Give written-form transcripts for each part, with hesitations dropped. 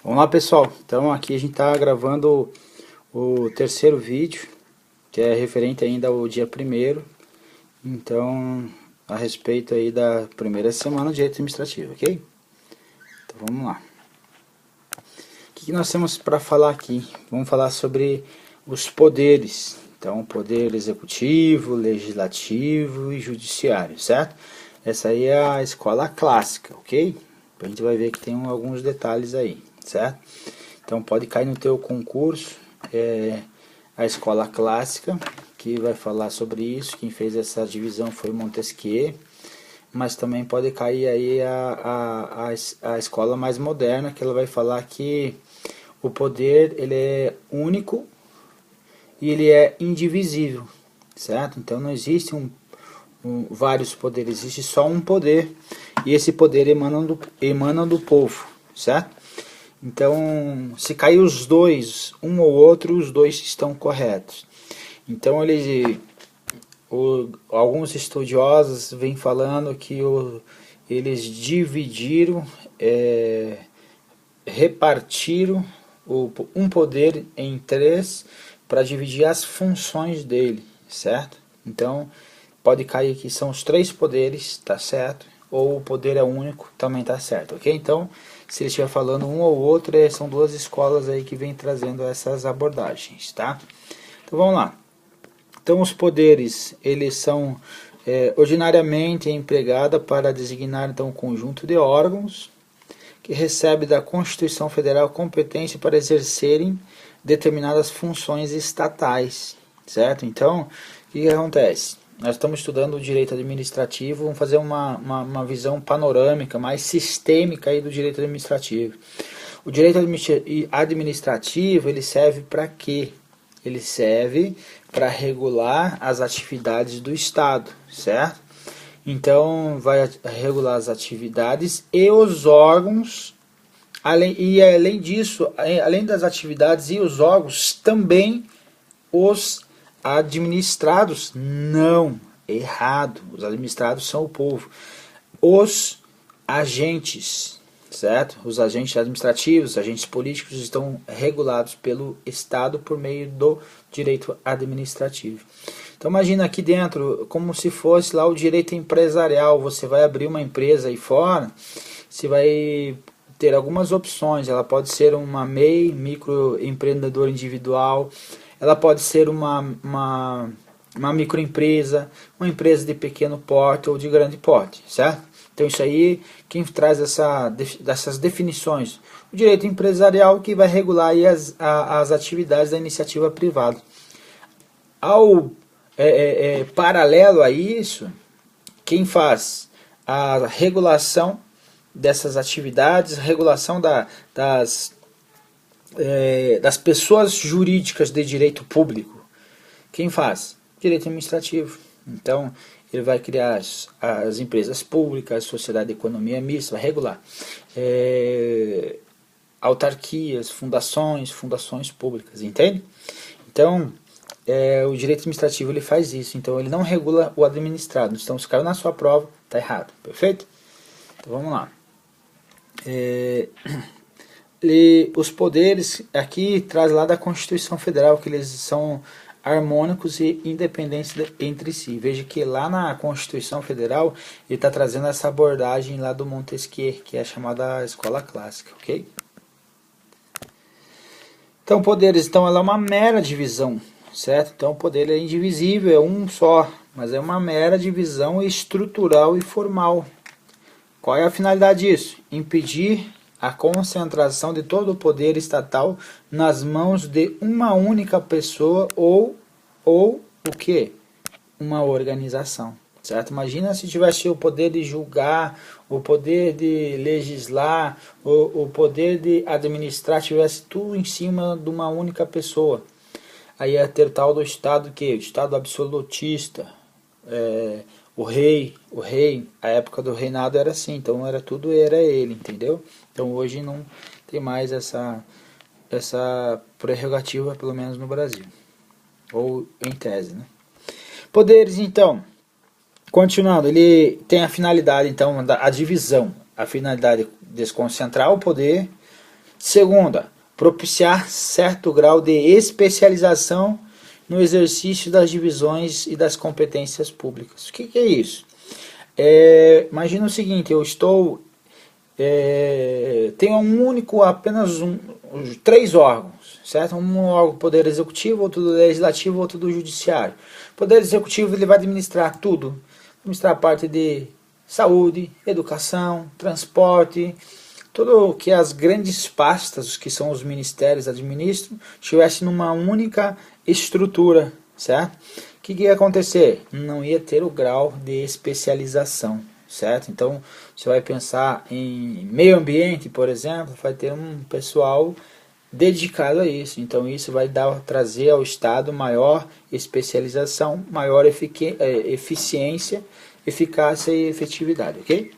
Vamos lá, pessoal, então aqui a gente está gravando o terceiro vídeo, que é referente ainda ao dia primeiro, então a respeito aí da primeira semana de direito administrativo, ok? Então vamos lá. O que nós temos para falar aqui? Vamos falar sobre os poderes, então poder executivo, legislativo e judiciário, certo? Essa aí é a escola clássica, ok? A gente vai ver que tem alguns detalhes aí, certo? Então pode cair no teu concurso a escola clássica, que vai falar sobre isso. Quem fez essa divisão foi Montesquieu, mas também pode cair aí a escola mais moderna, que ela vai falar que o poder ele é único e ele é indivisível, certo? Então não existe vários poderes, existe só um poder, e esse poder emana do povo, certo? Então, se cair os dois, um ou outro, os dois estão corretos. Então, alguns estudiosos vêm falando que eles dividiram, repartiram um poder em três para dividir as funções dele, certo? Então, pode cair que são os três poderes, tá certo? Ou o poder é único, também tá certo, ok? Então, se ele estiver falando um ou outro, são duas escolas aí que vêm trazendo essas abordagens, tá? Então, vamos lá. Então, os poderes, eles são ordinariamente empregados para designar então, um conjunto de órgãos que recebe da Constituição Federal competência para exercerem determinadas funções estatais, certo? Então, o que acontece? Nós estamos estudando o direito administrativo, vamos fazer uma visão panorâmica, mais sistêmica aí do direito administrativo. O direito administrativo, ele serve para quê? Ele serve para regular as atividades do Estado, certo? Então, vai regular as atividades e os órgãos, além disso, além das atividades e os órgãos, também os administrados. Não, errado, os administrados são o povo. Os agentes, certo? Os agentes administrativos, os agentes políticos estão regulados pelo Estado por meio do direito administrativo. Então imagina aqui dentro, como se fosse lá o direito empresarial. Você vai abrir uma empresa aí fora, você vai ter algumas opções. Ela pode ser uma MEI, microempreendedor individual, ela pode ser uma microempresa, uma empresa de pequeno porte ou de grande porte, certo? Então isso aí, quem traz dessas definições? O direito empresarial, que vai regular aí as atividades da iniciativa privada. Paralelo a isso, quem faz a regulação dessas atividades, regulação das pessoas jurídicas de direito público, quem faz? Direito administrativo. Então, ele vai criar as empresas públicas, a sociedade de economia mista, vai regular autarquias, fundações públicas, entende? Então, o direito administrativo ele faz isso, então ele não regula o administrado. Então, se caiu na sua prova, está errado, perfeito? Então, vamos lá. Os poderes aqui traz lá da Constituição Federal, que eles são harmônicos e independentes entre si. Veja que lá na Constituição Federal ele está trazendo essa abordagem lá do Montesquieu, que é a chamada escola clássica, ok? Então, poderes, então, ela é uma mera divisão, certo? Então, o poder é indivisível, é um só, mas é uma mera divisão estrutural e formal. Qual é a finalidade disso? Impedir a concentração de todo o poder estatal nas mãos de uma única pessoa ou o quê? Uma organização, certo? Imagina se tivesse o poder de julgar, o poder de legislar, o poder de administrar, tivesse tudo em cima de uma única pessoa. Aí ia ter tal do Estado que? O Estado absolutista, o rei, a época do reinado era assim, então era ele, entendeu? Então hoje não tem mais essa prerrogativa, pelo menos no Brasil, ou em tese, né? Poderes, então, continuando, ele tem a finalidade, então, a divisão, a finalidade de desconcentrar o poder, Segunda, propiciar certo grau de especialização no exercício das divisões e das competências públicas. O que é isso? Imagina o seguinte, eu tenho apenas três órgãos, certo? Um órgão do Poder Executivo, outro do Legislativo, outro do Judiciário. O Poder Executivo ele vai administrar tudo, administrar a parte de saúde, educação, transporte, tudo que as grandes pastas, que são os ministérios administram, estivesse numa única estrutura, certo? O que ia acontecer? Não ia ter o grau de especialização, certo? Então, você vai pensar em meio ambiente, por exemplo, vai ter um pessoal dedicado a isso. Então, isso vai trazer ao Estado maior especialização, maior eficiência, eficácia e efetividade, ok?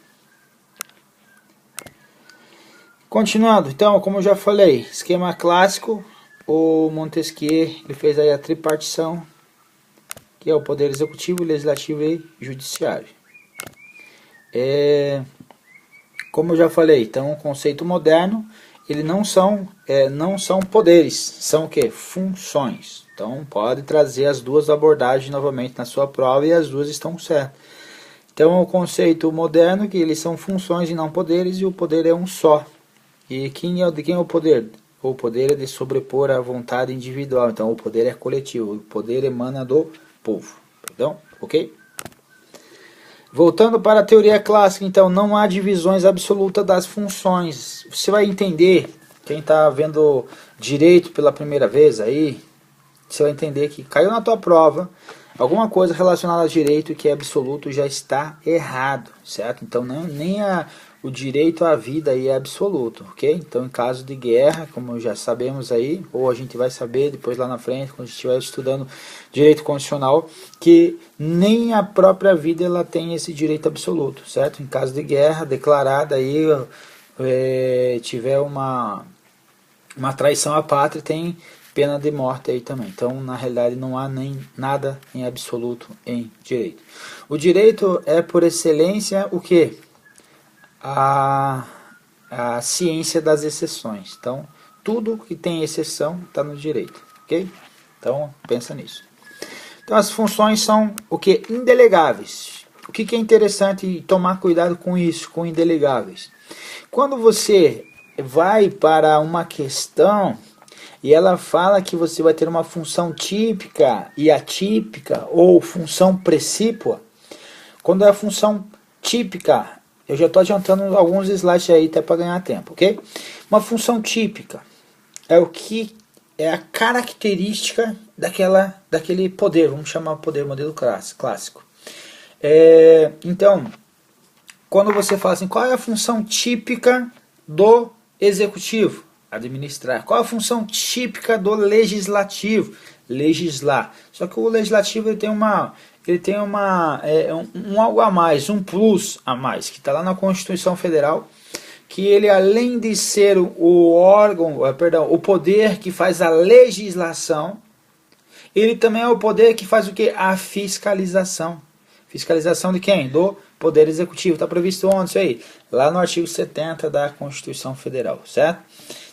Continuando, então, como eu já falei, esquema clássico, o Montesquieu ele fez aí a tripartição, que é o Poder Executivo, Legislativo e Judiciário. Como eu já falei, então o conceito moderno, ele não são poderes, são o quê? Funções. Então pode trazer as duas abordagens novamente na sua prova e as duas estão certas. Então o conceito moderno, que eles são funções e não poderes, e o poder é um só. E de quem é o poder? O poder é de sobrepor a vontade individual, então o poder é coletivo, o poder emana do povo. Perdão? Ok? Voltando para a teoria clássica, então, não há divisões absolutas das funções. Você vai entender, quem está vendo direito pela primeira vez aí, você vai entender que caiu na tua prova, alguma coisa relacionada a direito que é absoluto já está errado, certo? Então, o direito à vida aí é absoluto, ok? Então, em caso de guerra, como já sabemos aí, ou a gente vai saber depois lá na frente, quando a gente estiver estudando direito constitucional, que nem a própria vida ela tem esse direito absoluto, certo? Em caso de guerra declarada aí, tiver uma traição à pátria, tem pena de morte aí também. Então, na realidade, não há nem nada em absoluto em direito. O direito é, por excelência, o quê? A ciência das exceções. Então, tudo que tem exceção está no direito, ok? Então, pensa nisso. Então, as funções são o que? Indelegáveis. O que é interessante tomar cuidado com isso, com indelegáveis? Quando você vai para uma questão e ela fala que você vai ter uma função típica e atípica ou função precípua, quando é a função típica, eu já estou adiantando alguns slides aí até para ganhar tempo, ok? Uma função típica é o que é a característica daquele poder, vamos chamar o poder modelo clássico. Então, quando você fala assim, qual é a função típica do executivo? Administrar. Qual é a função típica do legislativo? Legislar. Só que o legislativo ele tem um algo a mais, um plus a mais, que está lá na Constituição Federal, que ele, além de ser o poder que faz a legislação, ele também é o poder que faz o que? A fiscalização. Fiscalização de quem? Do Poder Executivo. Está previsto onde isso aí? Lá no artigo 70 da Constituição Federal, certo?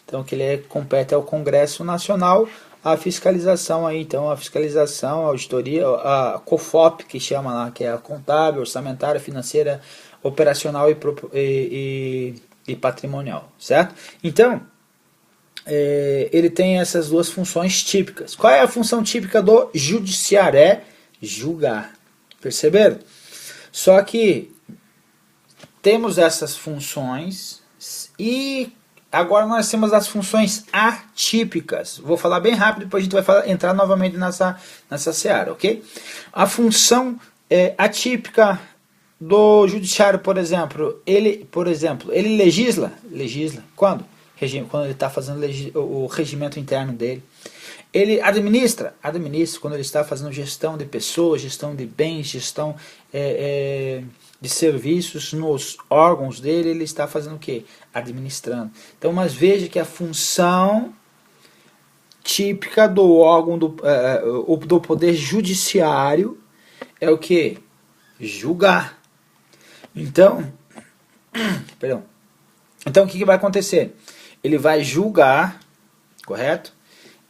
Então, que ele compete ao Congresso Nacional a fiscalização aí, então a fiscalização, a auditoria, a COFOP, que chama lá, que é a contábil, orçamentária, financeira, operacional e patrimonial, certo? Então, ele tem essas duas funções típicas. Qual é a função típica do judiciário? É julgar. Perceberam? Só que temos essas funções e agora nós temos as funções atípicas. Vou falar bem rápido, depois a gente vai entrar novamente nessa seara, ok? A função atípica do judiciário, por exemplo, ele legisla? Legisla. Quando? Quando ele está fazendo o regimento interno dele. Ele administra? Administra quando ele está fazendo gestão de pessoas, gestão de bens, gestão de serviços nos órgãos dele, ele está fazendo o quê? Administrando. Então, mas veja que a função típica do órgão do poder judiciário é o quê? Julgar. Então, o que vai acontecer? ele vai julgar, correto?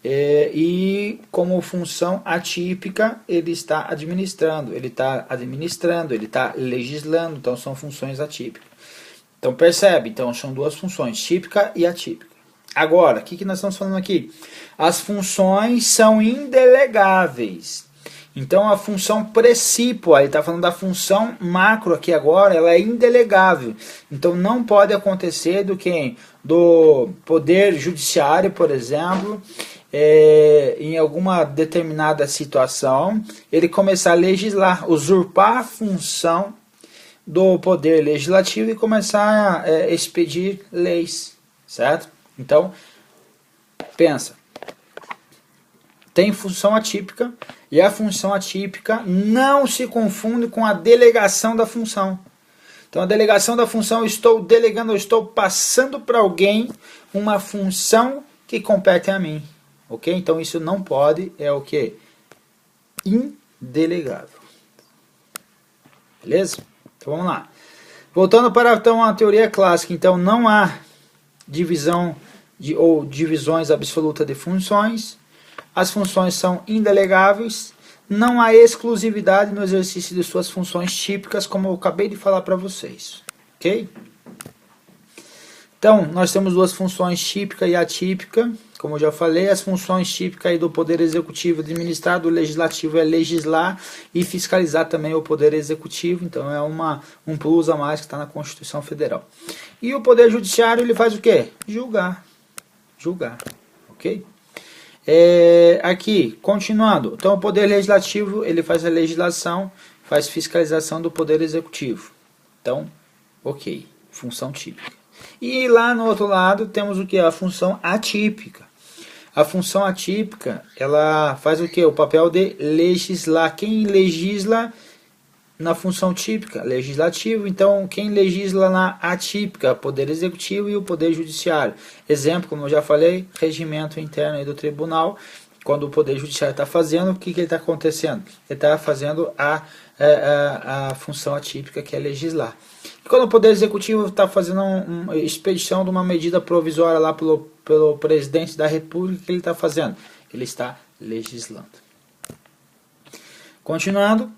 E como função atípica, ele está administrando, ele está legislando, então são funções atípicas. Então percebe, então são duas funções, típica e atípica. Agora, o que nós estamos falando aqui? As funções são indelegáveis. Então a função precípua, ele está falando da função macro aqui agora, ela é indelegável. Então não pode acontecer do poder judiciário, por exemplo, em alguma determinada situação, ele começar a legislar, usurpar a função do poder legislativo e começar a expedir leis, certo? Então, pensa. Tem função atípica e a função atípica não se confunde com a delegação da função. Então a delegação da função, eu estou delegando, eu estou passando para alguém uma função que compete a mim. Ok? Então isso não pode, é o que? Indelegável. Beleza? Então vamos lá. Voltando para então, a teoria clássica, então não há divisão ou divisões absolutas de funções. As funções são indelegáveis, não há exclusividade no exercício de suas funções típicas, como eu acabei de falar para vocês. Ok? Então, nós temos duas funções, típica e atípica. Como eu já falei, as funções típicas aí do Poder Executivo administrar, do Legislativo é legislar e fiscalizar também o Poder Executivo. Então, é um plus a mais que está na Constituição Federal. E o Poder Judiciário, ele faz o quê? Julgar. Julgar. Ok? Aqui, continuando, então o Poder Legislativo ele faz a legislação, faz fiscalização do Poder Executivo. Então, ok, função típica. E lá no outro lado temos o que? A função atípica. A função atípica, ela faz o que? O papel de legislar. Quem legisla na função típica? Legislativo. Então, quem legisla na atípica? Poder Executivo e o Poder Judiciário. Exemplo, como eu já falei, regimento interno aí do tribunal. Quando o Poder Judiciário está fazendo, o que ele está acontecendo? Ele está fazendo a função atípica, que é legislar. E quando o Poder Executivo está fazendo uma expedição de uma medida provisória lá pelo presidente da República, o que ele está fazendo? Ele está legislando. Continuando.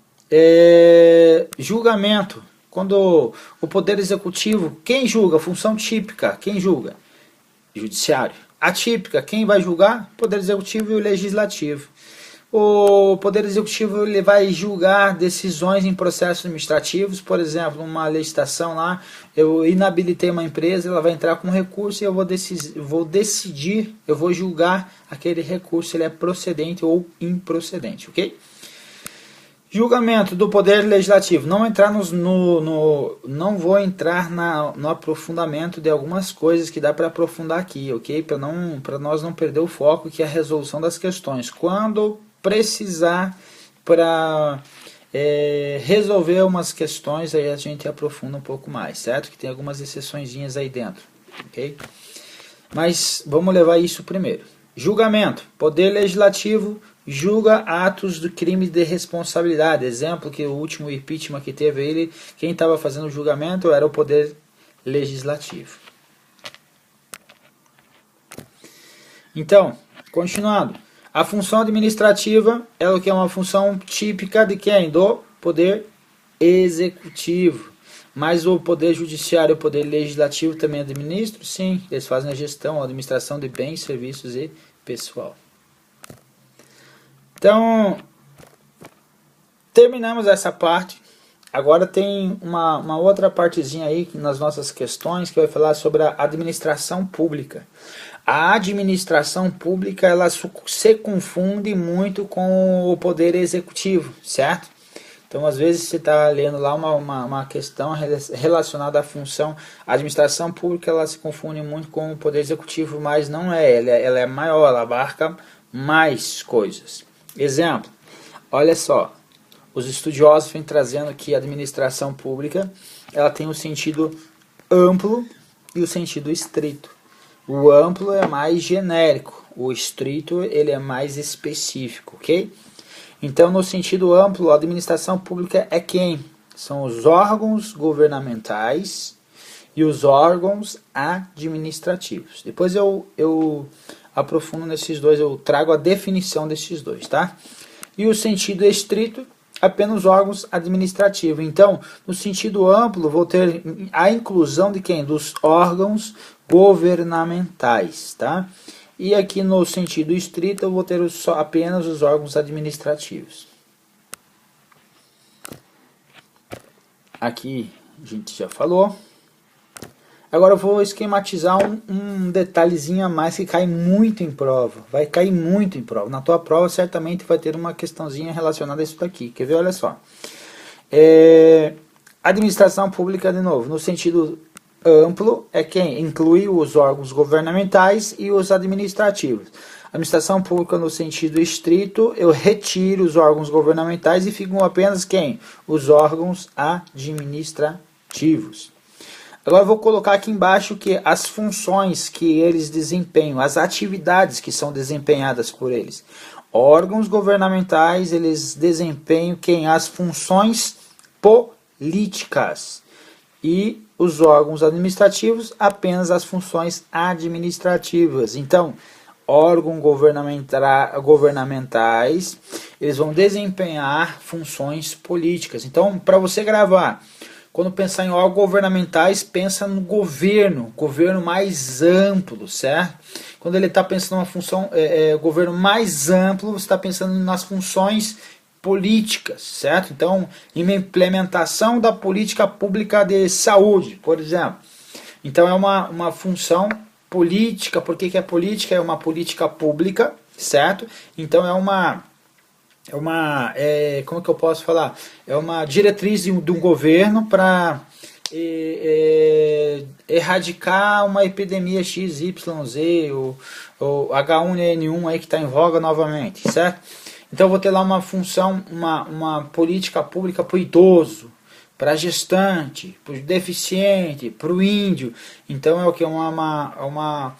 Julgamento. Quando o Poder Executivo, quem julga? Função típica, quem julga? Judiciário. Atípica, quem vai julgar? Poder Executivo e o Legislativo. O Poder Executivo ele vai julgar decisões em processos administrativos, por exemplo, uma licitação lá, eu inabilitei uma empresa, ela vai entrar com um recurso e eu vou julgar aquele recurso, ele é procedente ou improcedente, ok? Julgamento do Poder Legislativo. Não vou entrar no aprofundamento de algumas coisas que dá para aprofundar aqui, ok? Para nós não perder o foco, que é a resolução das questões. Quando precisar para resolver umas questões, aí a gente aprofunda um pouco mais, certo? Que tem algumas exceçõezinhas aí dentro, ok? Mas vamos levar isso primeiro. Julgamento. Poder Legislativo julga atos do crime de responsabilidade. Exemplo, que o último impeachment que teve quem estava fazendo o julgamento era o Poder Legislativo. Então, continuando. A função administrativa é o que é uma função típica de quem? Do Poder Executivo. Mas o Poder Judiciário e o Poder Legislativo também administram? Sim, eles fazem a gestão, a administração de bens, serviços e pessoal. Então, terminamos essa parte. Agora tem uma outra partezinha aí nas nossas questões que vai falar sobre a administração pública. A administração pública ela se confunde muito com o Poder Executivo, certo? Então, às vezes, você está lendo lá uma questão relacionada à função. A administração pública ela se confunde muito com o Poder Executivo, mas não é. Ela é maior, ela abarca mais coisas. Exemplo, olha só, os estudiosos vêm trazendo que a administração pública ela tem o sentido amplo e o sentido estrito. O amplo é mais genérico, o estrito ele é mais específico, ok? Então, no sentido amplo, a administração pública é quem? São os órgãos governamentais e os órgãos administrativos. Depois eu aprofundo nesses dois, eu trago a definição desses dois, tá? E o sentido estrito, apenas órgãos administrativos. Então, no sentido amplo, vou ter a inclusão de quem? Dos órgãos governamentais, tá? E aqui no sentido estrito, eu vou ter apenas os órgãos administrativos. Aqui a gente já falou. Agora eu vou esquematizar um detalhezinho a mais que cai muito em prova. Vai cair muito em prova. Na tua prova certamente vai ter uma questãozinha relacionada a isso daqui. Quer ver? Olha só. Administração pública, de novo, no sentido amplo, é quem inclui os órgãos governamentais e os administrativos. Administração pública no sentido estrito, eu retiro os órgãos governamentais e ficam apenas quem? Os órgãos administrativos. Agora eu vou colocar aqui embaixo que as funções que eles desempenham, as atividades que são desempenhadas por eles. Órgãos governamentais, eles desempenham quem? As funções políticas. E os órgãos administrativos, apenas as funções administrativas. Então, órgãos governamentais, eles vão desempenhar funções políticas. Então, para você gravar, quando pensar em órgãos governamentais, pensa no governo mais amplo, certo? Quando ele está pensando numa função, governo mais amplo, você está pensando nas funções políticas, certo? Então, em implementação da política pública de saúde, por exemplo. Então, é uma função política. Por que é política? É uma política pública, certo? Então, como que eu posso falar? É uma diretriz do governo para erradicar uma epidemia XYZ, ou H1N1 aí que está em voga novamente, certo? Então eu vou ter lá uma função, uma política pública para o idoso, para a gestante, para o deficiente, para o índio. Então é o que? Uma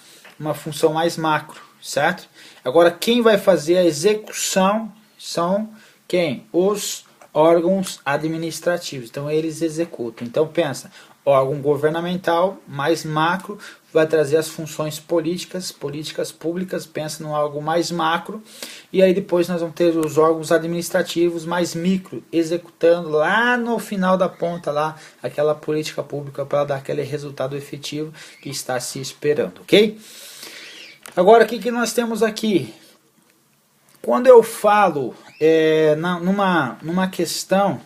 função mais macro, certo? Agora quem vai fazer a execução são quem? Os órgãos administrativos. Então eles executam. Então pensa, órgão governamental mais macro vai trazer as funções políticas públicas, pensa no algo mais macro, e aí depois nós vamos ter os órgãos administrativos mais micro, executando lá no final da ponta lá aquela política pública para dar aquele resultado efetivo que está se esperando, ok? Agora o que nós temos aqui? Quando eu falo numa questão,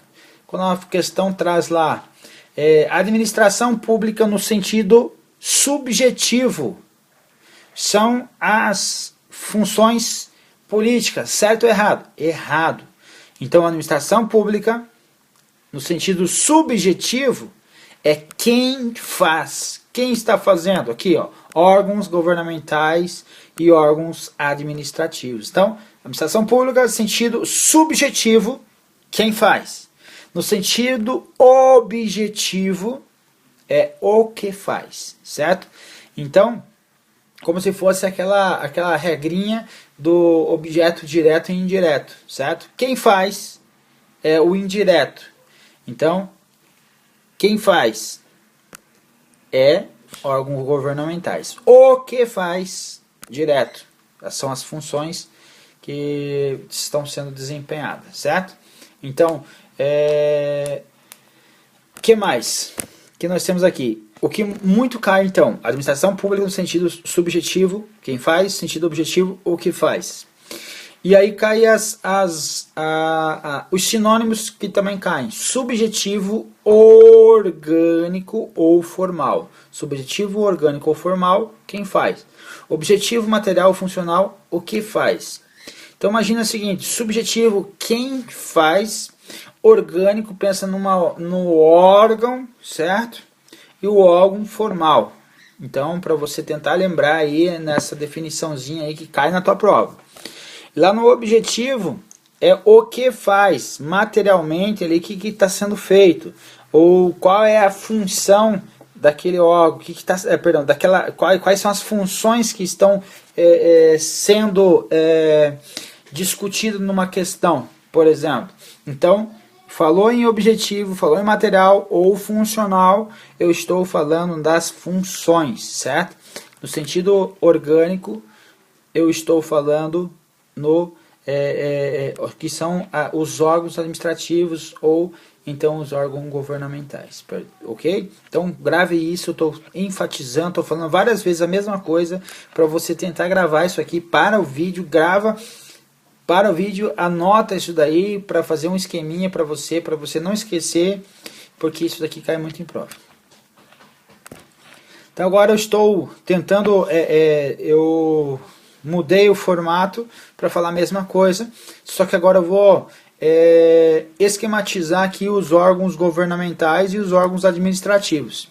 quando a questão traz lá administração pública no sentido subjetivo, são as funções políticas, certo ou errado? Errado. Então a administração pública no sentido subjetivo é quem faz, quem está fazendo aqui, ó, órgãos governamentais e órgãos administrativos. Então, administração pública no sentido subjetivo, quem faz? No sentido objetivo, é o que faz, certo? Então, como se fosse aquela regrinha do objeto direto e indireto, certo? Quem faz é o indireto. Então, quem faz é órgãos governamentais. O que faz direto são as funções que estão sendo desempenhadas, certo? Então, que mais que nós temos aqui? O que muito cai, então, administração pública no sentido subjetivo, quem faz, sentido objetivo, o que faz. E aí cai os sinônimos que também caem. Subjetivo, orgânico ou formal. Subjetivo, orgânico ou formal, quem faz? Objetivo, material ou funcional, o que faz? Então imagina o seguinte, subjetivo, quem faz? Orgânico, pensa no órgão, certo? E o órgão formal. Então, para você tentar lembrar aí nessa definiçãozinha aí que cai na tua prova. Lá no objetivo é o que faz materialmente ali, o que está sendo feito, ou qual é a função daquele órgão, quais são as funções que estão sendo discutidas numa questão, por exemplo. Então, falou em objetivo, falou em material ou funcional, eu estou falando das funções, certo? No sentido orgânico, eu estou falando no que são os órgãos administrativos ou então os órgãos governamentais, ok? Então grave isso, eu estou enfatizando, estou falando várias vezes a mesma coisa para você tentar gravar isso aqui para o vídeo, grava para o vídeo, anota isso daí para fazer um esqueminha para você não esquecer, porque isso daqui cai muito em prova. Então agora eu estou tentando, eu mudei o formato para falar a mesma coisa, só que agora eu vou esquematizar aqui os órgãos governamentais e os órgãos administrativos.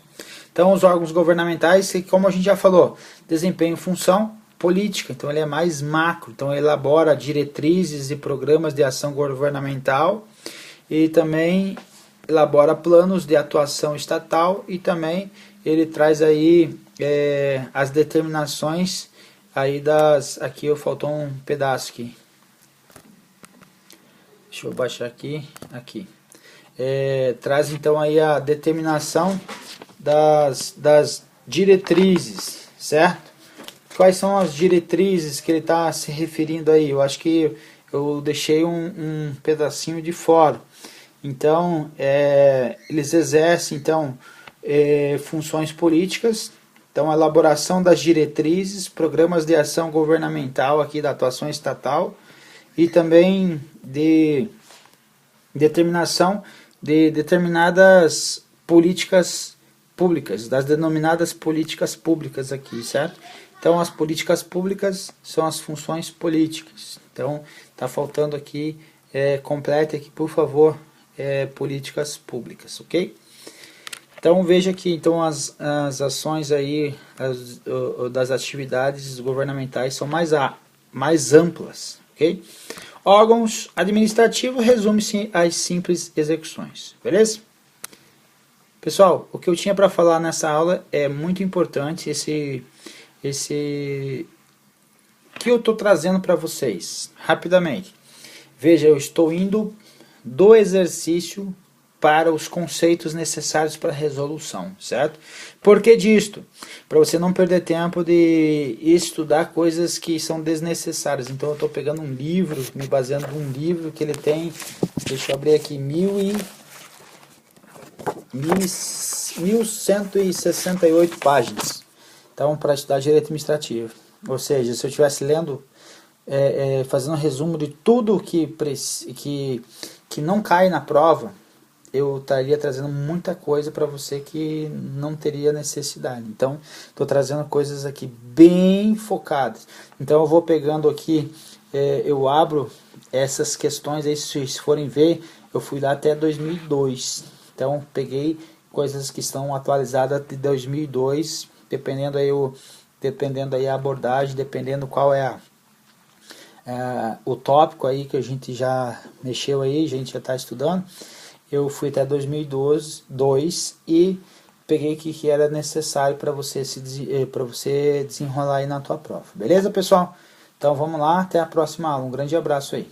Então os órgãos governamentais, como a gente já falou, desempenham função política, então ele é mais macro, então ele elabora diretrizes e programas de ação governamental e também elabora planos de atuação estatal e também ele traz aí as determinações aí aqui faltou um pedaço aqui, deixa eu baixar aqui, traz então aí a determinação das diretrizes, certo? Quais são as diretrizes que ele está se referindo aí? Eu acho que eu deixei um pedacinho de fora. Então, eles exercem então funções políticas. Então, a elaboração das diretrizes, programas de ação governamental aqui da atuação estatal e também de determinação de determinadas políticas públicas, das denominadas políticas públicas aqui, certo? Então, as políticas públicas são as funções políticas. Então, está faltando aqui, complete aqui, por favor, políticas públicas, ok? Então, veja aqui, então, as ações aí, das atividades governamentais são mais amplas, ok? Órgãos administrativos resume-se às simples execuções, beleza? Pessoal, o que eu tinha para falar nessa aula é muito importante, esse que eu estou trazendo para vocês, rapidamente. Veja, eu estou indo do exercício para os conceitos necessários para a resolução, certo? Por que disto? Para você não perder tempo de estudar coisas que são desnecessárias. Então eu estou pegando um livro, me baseando em um livro que ele tem, deixa eu abrir aqui, 1168 páginas. Então, para estudar direito administrativo. Ou seja, se eu estivesse lendo, fazendo um resumo de tudo que não cai na prova, eu estaria trazendo muita coisa para você que não teria necessidade. Então, estou trazendo coisas aqui bem focadas. Então, eu vou pegando aqui, eu abro essas questões aí, se forem ver, eu fui lá até 2002. Então, peguei coisas que estão atualizadas de 2002, dependendo aí a abordagem, dependendo qual é o tópico aí que a gente já mexeu aí, a gente já está estudando. Eu fui até 2002 e peguei o que era necessário para você desenrolar aí na tua prova. Beleza, pessoal? Então vamos lá, até a próxima aula. Um grande abraço aí.